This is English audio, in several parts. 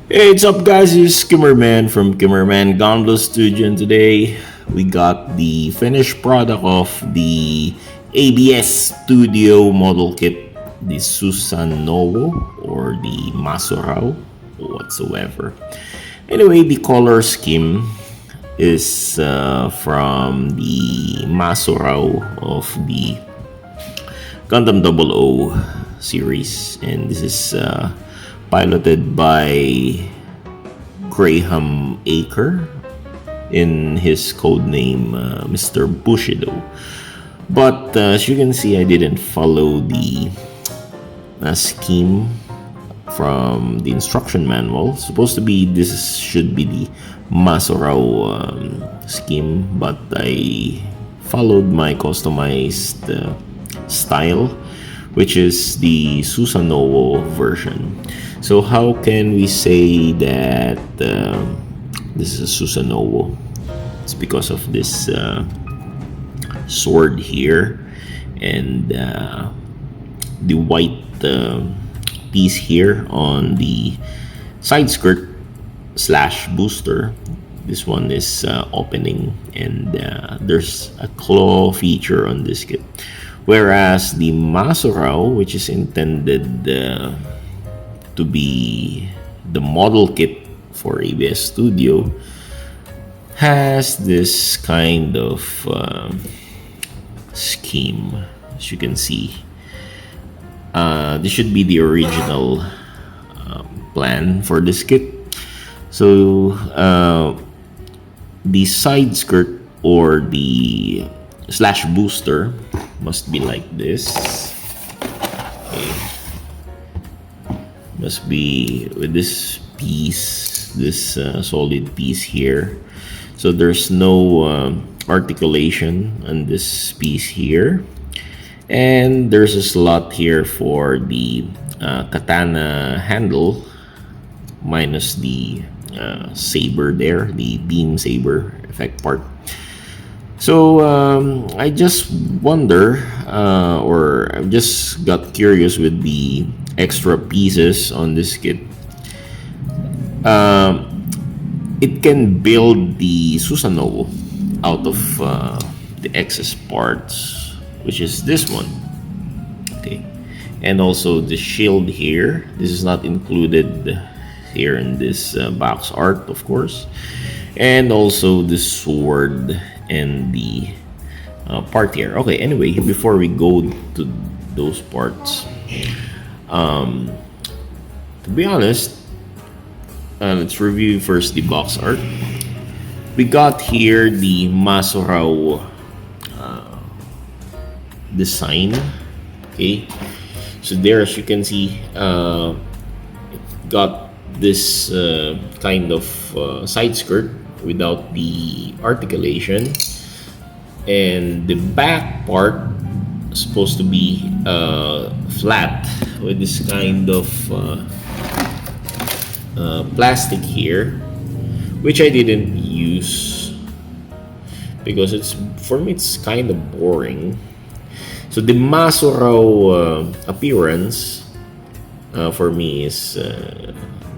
Hey, what's up, guys? It's Kimmerman from Kimmerman Gunpla Studio, and today we got the finished product of the ABS Studio model kit, the Susanowo or the Masurao whatsoever. Anyway, the color scheme is from the Masurao of the Gundam 00 series, and this is piloted by Graham Aker in his code name Mr. Bushido. But as you can see, I didn't follow the scheme from the instruction manual. Supposed to be this should be the Masurao scheme, but I followed my customized style, which is the Susanowo version. So how can we say that this is a Susanowo? It's because of this sword here and the white piece here on the side skirt slash booster. This one is opening, and there's a claw feature on this kit. Whereas the Masurao, which is intended to be the model kit for ABS Studio, has this kind of scheme. As you can see, this should be the original plan for this kit. So the side skirt or the slash booster must be like this. Okay. Must be with this piece, this solid piece here. So there's no articulation on this piece here, and there's a slot here for the katana handle, minus the saber there, the beam saber effect part. So I just wonder, or I just got curious with the extra pieces on this kit. It can build the Susanowo out of the excess parts, which is this one. Okay, and also the shield here. This is not included here in this box art, of course, and also the sword and the part here. Okay, anyway, before we go to those parts, to be honest, let's review first the box art. We got here the Masurao design. Okay, so there, as you can see, it got this kind of side skirt without the articulation, and the back part is supposed to be flat with this kind of plastic here, which I didn't use because it's, for me, it's kind of boring. So the Masurao appearance for me is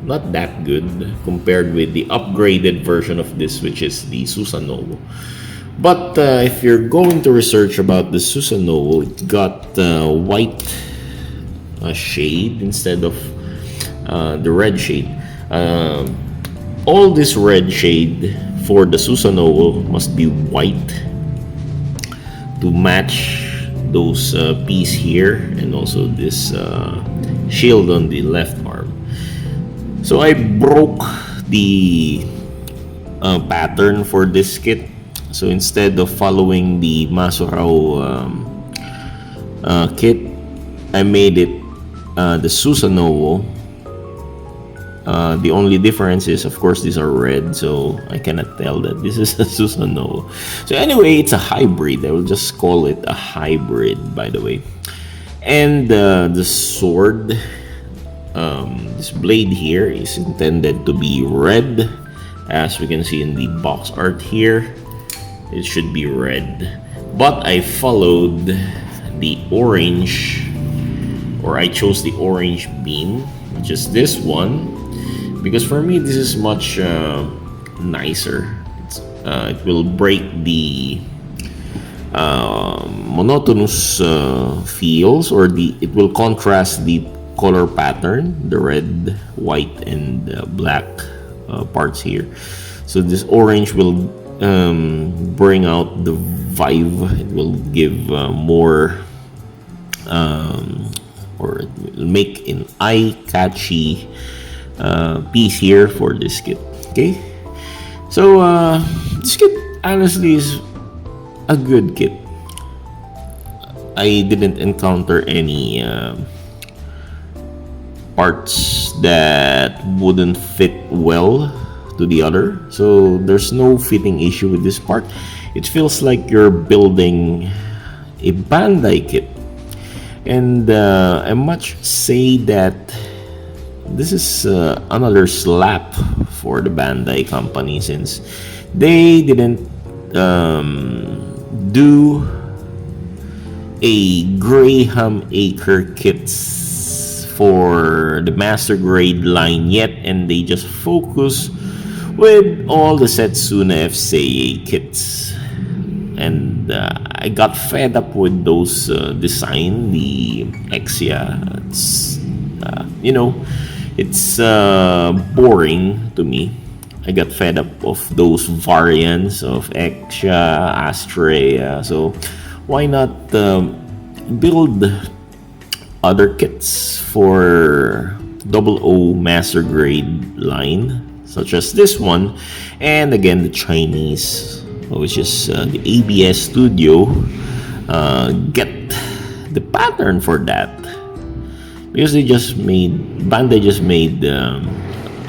not that good compared with the upgraded version of this, which is the Susanowo. But if you're going to research about the Susanowo, it got white shade instead of the red shade. All this red shade for the Susanowo must be white to match those piece here, and also this shield on the left arm. So I broke the pattern for this kit. So instead of following the Masurao kit, I made it the Susanowo. The only difference is, of course, these are red, so I cannot tell that this is a Susanowo. So anyway, it's a hybrid. I will just call it a hybrid, by the way. And the sword, this blade here, is intended to be red. As we can see in the box art here, it should be red. But I followed the orange, or I chose the orange beam, which is this one, because for me this is much nicer. It will break the monotonous feels, or it will contrast the color pattern, the red, white, and black parts here. So this orange will bring out the vibe. It will give more or it will make an eye-catchy piece here for this kit. Okay, so this kit honestly is a good kit. I didn't encounter any parts that wouldn't fit well to the other, so there's no fitting issue with this part. It feels like you're building a Bandai kit, and I much say that this is another slap for the Bandai company, since they didn't do a Graham Acre kits for the master grade line yet, and they just focus with all the Setsuna FCA kits. And I got fed up with those design, the Exia. It's boring to me. I got fed up of those variants of Exia, Astrea. So why not build other kits for double O master grade line, such as this one, and again the Chinese, which is the ABS Studio. Get the pattern for that, because Bandai just made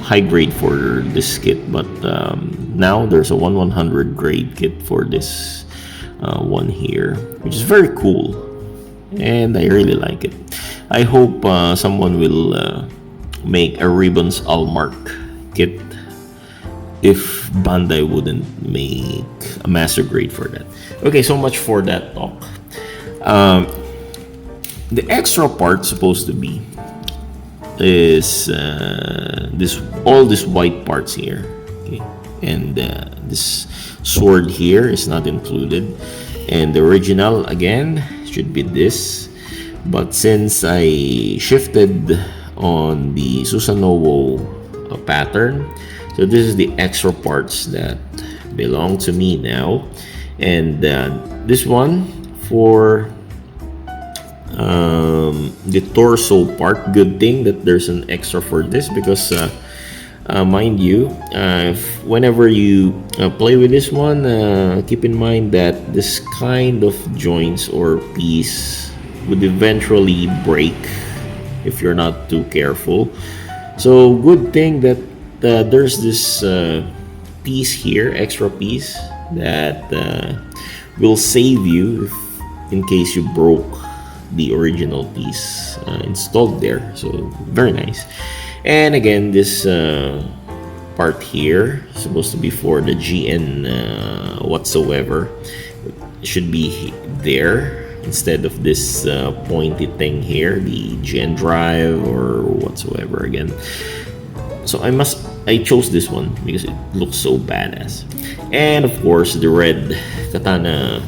high grade for this kit, but now there's a 1/100 grade kit for this one here, which is very cool, and I really like it. I hope someone will make a Ribbons Allmark kit if Bandai wouldn't make a master grade for that. Okay, so much for that talk. The extra part supposed to be is all these white parts here, okay, and this sword here is not included, and the original again should be this, but since I shifted on the Susanowo pattern, so this is the extra parts that belong to me now, and this one for the torso part. Good thing that there's an extra for this, because mind you, whenever you play with this one, keep in mind that this kind of joints or piece would eventually break if you're not too careful. So good thing that there's this piece here, extra piece, that will save you in case you broke the original piece installed there. So very nice. And again, this part here is supposed to be for the GN whatsoever. It should be there instead of this pointy thing here, the GN drive or whatsoever again. So I chose this one because it looks so badass. And of course, the red katana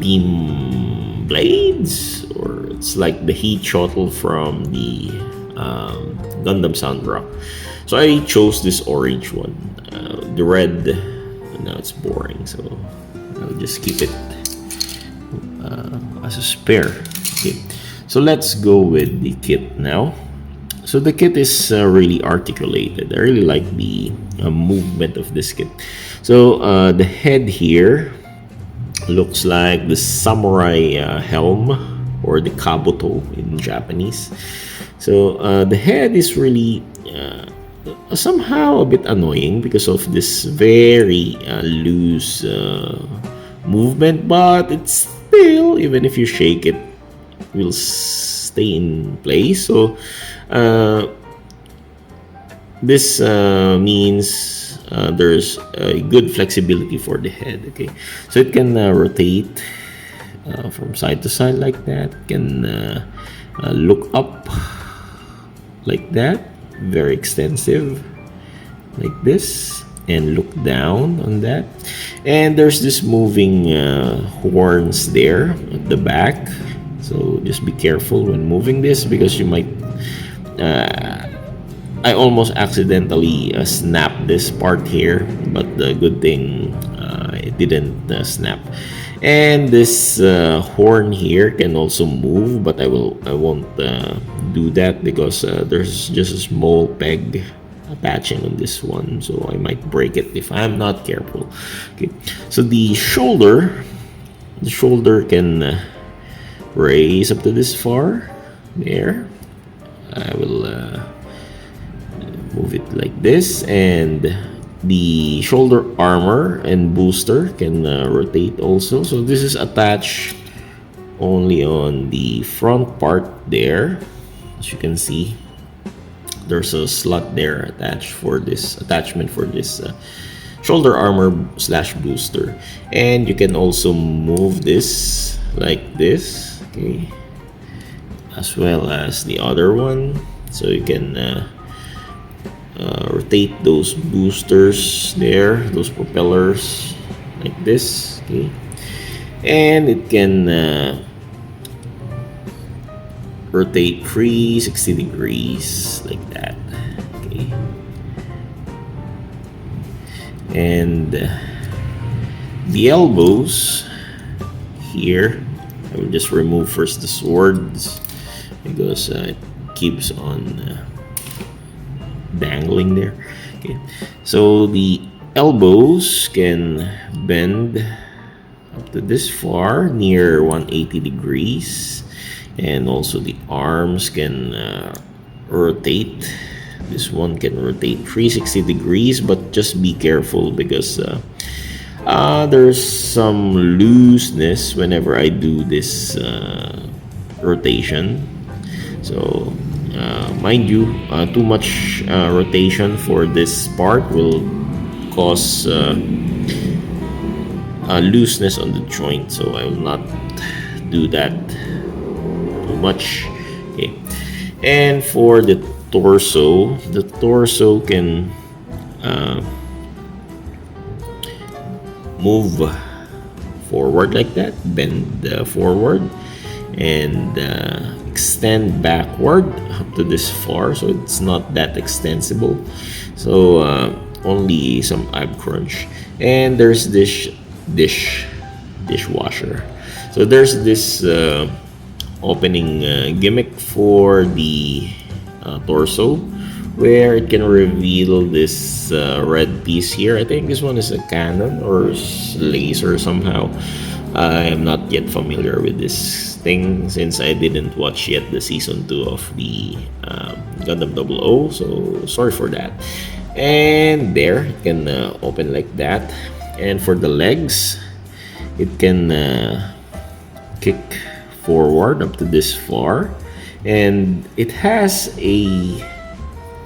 beam blades, or it's like the heat shuttle from the Gundam Soundrock. So I chose this orange one. The red, now it's boring, so I'll just keep it as a spare. Okay, so let's go with the kit now. So the kit is really articulated. I really like the movement of this kit. So the head here looks like the samurai helm, or the kabuto in Japanese. So the head is really somehow a bit annoying because of this very loose movement, but it's still, even if you shake it, will stay in place. So this means there's a good flexibility for the head. Okay, so it can rotate from side to side like that. It can look up like that, very extensive, like this, and look down on that. And there's this moving horns there at the back, so just be careful when moving this, because you might I almost accidentally snapped this part here, but the good thing it didn't snap. And this horn here can also move, but I won't do that, because there's just a small peg attaching on this one, so I might break it if I'm not careful. Okay, so the shoulder can raise up to this far. There, I will move it like this, and the shoulder armor and booster can rotate also. So this is attached only on the front part there. As you can see, there's a slot there attached for this attachment for this shoulder armor slash booster. And you can also move this like this, okay, as well as the other one. So you can rotate those boosters there, those propellers, like this, okay. And it can rotate 360 degrees like that, okay. And the elbows here, I will just remove first the swords, because it keeps on dangling there, okay. So the elbows can bend up to this far, near 180 degrees, and also the arms can rotate. This one can rotate 360 degrees, but just be careful, because there's some looseness whenever I do this rotation. So mind you, too much rotation for this part will cause looseness on the joint, so I will not do that too much, okay. And for the torso can move forward like that, bend forward, and extend backward up to this far, so it's not that extensible. So only some ab crunch. And there's this dishwasher. So there's this opening gimmick for the torso, where it can reveal this red piece here. I think this one is a cannon or laser somehow. I am not yet familiar with this thing, since I didn't watch yet the season 2 of the Gundam 00, so sorry for that. And there, it can open like that. And for the legs, it can kick forward up to this far, and it has a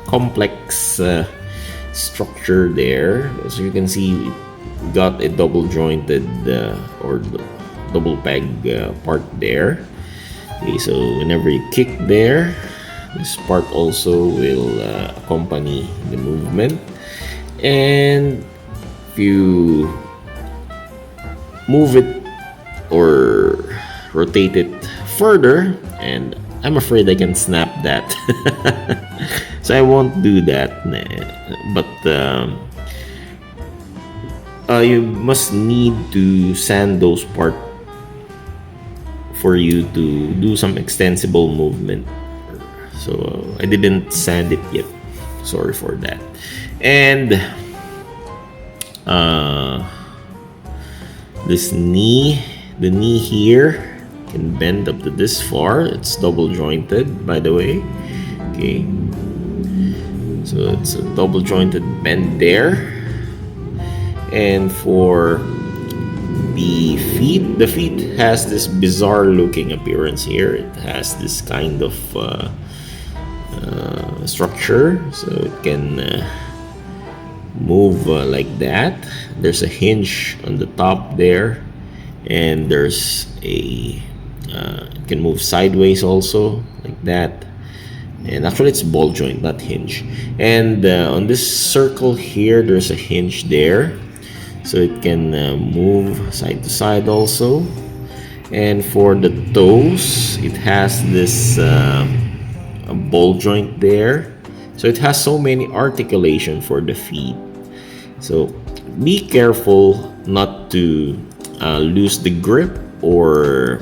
complex structure there. As you can see, it got a double jointed or double peg part there, okay. So whenever you kick there, this part also will accompany the movement. And if you move it or rotate it further, and I'm afraid I can snap that, so I won't do that. But you must need to sand those parts for you to do some extensible movement. So I didn't sand it yet, sorry for that. And this knee, the knee here can bend up to this far. It's double jointed, by the way, okay. So it's a double jointed bend there. And for the feet has this bizarre looking appearance here. It has this kind of structure, so it can move like that. There's a hinge on the top there, and there's a it can move sideways also like that. And actually it's ball joint, not hinge. And on this circle here, there's a hinge there, so it can move side to side also. And for the toes, it has this a ball joint there, so it has so many articulation for the feet. So be careful not to lose the grip, or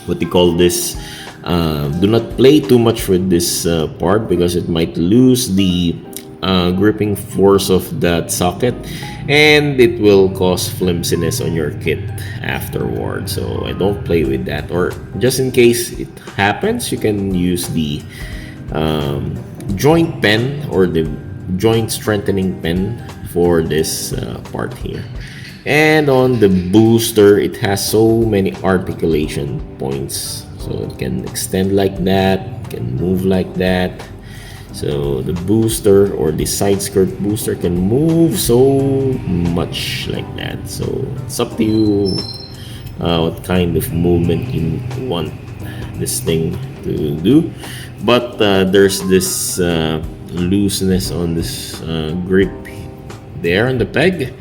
what they call this, do not play too much with this part, because it might lose the gripping force of that socket, and it will cause flimsiness on your kit afterward. So I don't play with that, or just in case it happens, you can use the joint pen or the joint strengthening pen for this part here. And on the booster, it has so many articulation points, so it can extend like that, can move like that. So the booster, or the side skirt booster, can move so much like that. So it's up to you what kind of movement you want this thing to do. But there's this looseness on this grip there on the peg,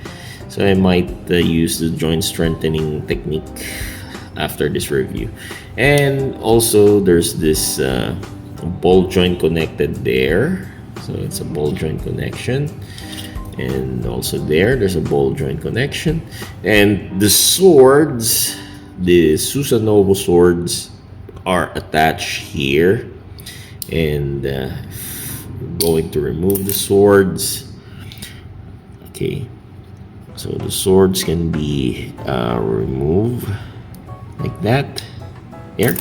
so I might use the joint strengthening technique after this review. And also there's this ball joint connected there, so it's a ball joint connection. And also there's a ball joint connection. And the swords, the Susanowo swords, are attached here. And I'm going to remove the swords. Okay, so the swords can be removed like that here.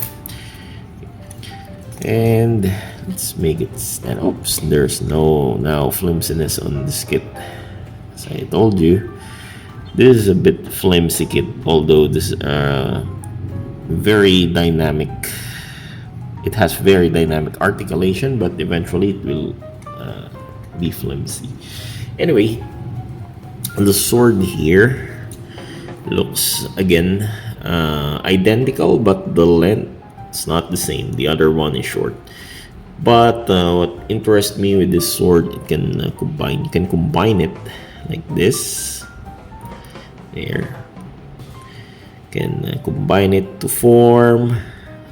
And let's make it stand. Oops, there's no now flimsiness on this kit. As I told you, this is a bit flimsy kit, although this very dynamic. It has very dynamic articulation, but eventually it will be flimsy. Anyway, the sword here looks again identical, but the length is not the same. The other one is short. But what interests me with this sword, it can combine. You can combine it like this. There. You can combine it to form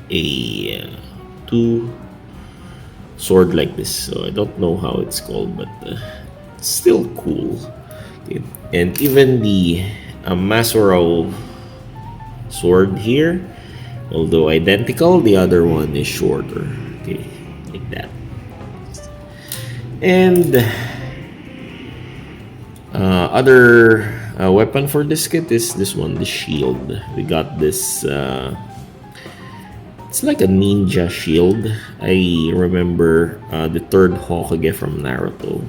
a two sword like this. So I don't know how it's called, but it's still cool. Okay. And even the Masurao sword here, although identical, the other one is shorter. Okay, like that. And other weapon for this kit is this one, the shield. We got this. It's like a ninja shield. I remember the third Hokage from Naruto.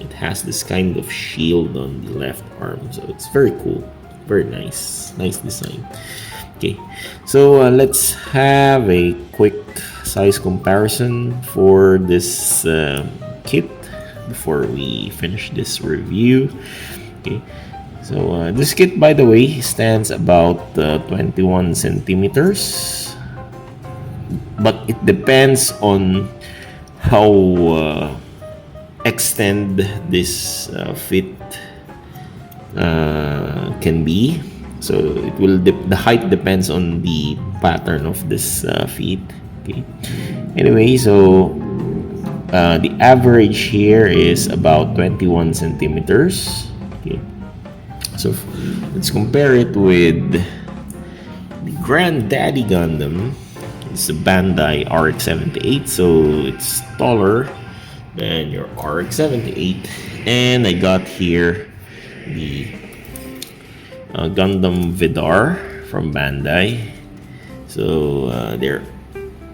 It has this kind of shield on the left arm, so it's very cool, very nice design. Okay, so let's have a quick size comparison for this kit before we finish this review. Okay, so this kit, by the way, stands about 21 centimeters, but it depends on how extend this fit can be. So it will the height depends on the pattern of this feet. Okay, anyway, so the average here is about 21 centimeters. Okay, so let's compare it with the Granddaddy Gundam. It's a Bandai RX-78, so it's taller than your RX-78. And I got here the Gundam Vidar from Bandai. So they're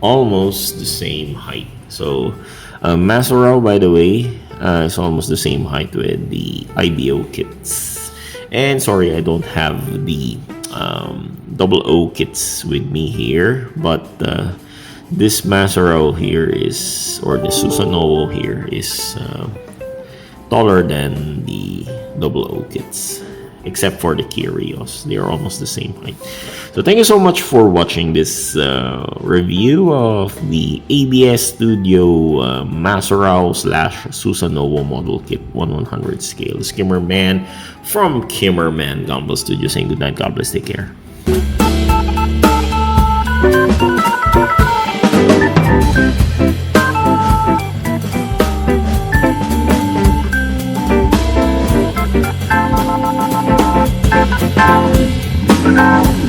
almost the same height. So Masurao, by the way, is almost the same height with the IBO kits. And sorry, I don't have the double O kits with me here, but this Masurao here is, or the Susanowo here is taller than the double O kits. except for the Kyrios. They are almost the same height. So thank you so much for watching this review of the ABS Studio Masurao / Susanowo model kit 1/100 scale. Skimmerman from Kimmerman Gunpla Studio saying good night. God bless. Take care. Thank you.